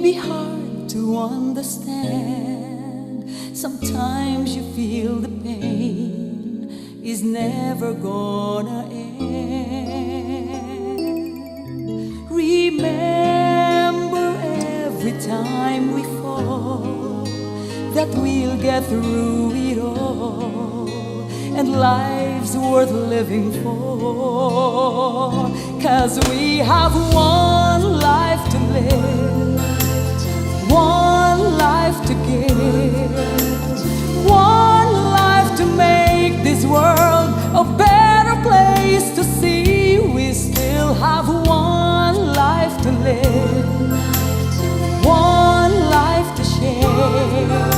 be hard to understand. Sometimes you feel the pain is never gonna end. Remember every time we fall that we'll get through it all, and life's worth living for. 'Cause we have one life to live, one life to give, one life to make this world a better place to see. We still have one life to live, one life to share.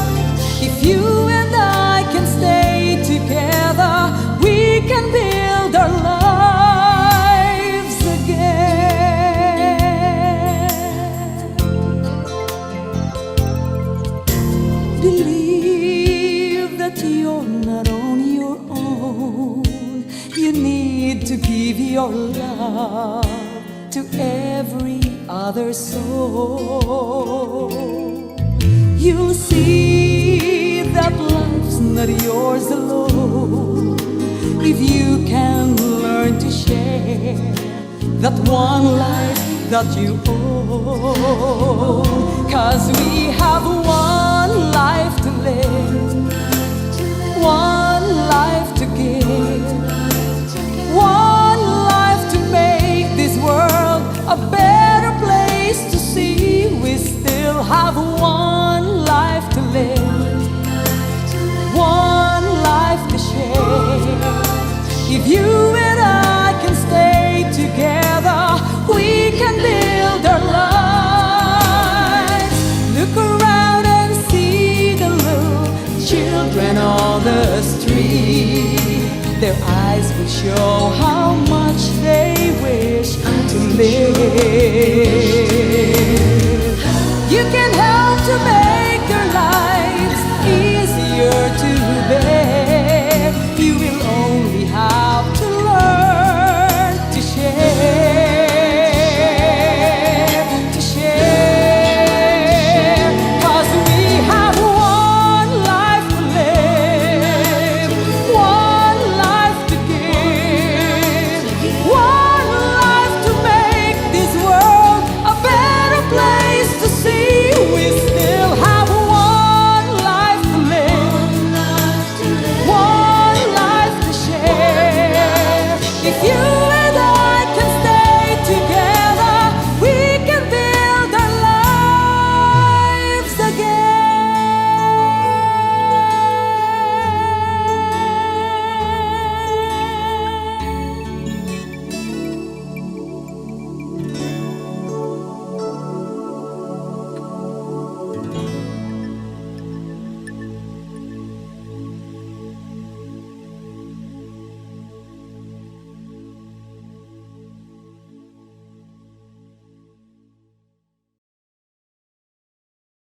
If you and I can stay together, we can build our lives again. Believe that you're not on your own. You need to give your love to every other soul. You'll see that life's not yours alone if you can learn to share that one life that you own. 'Cause we have one life to live, one life to give, one life to make this world a better place to see. We still have one life to live, one life to share. If you and I can stay together, we can build our lives. Look around and see the little children on the street. Their eyes will show how much they wish to live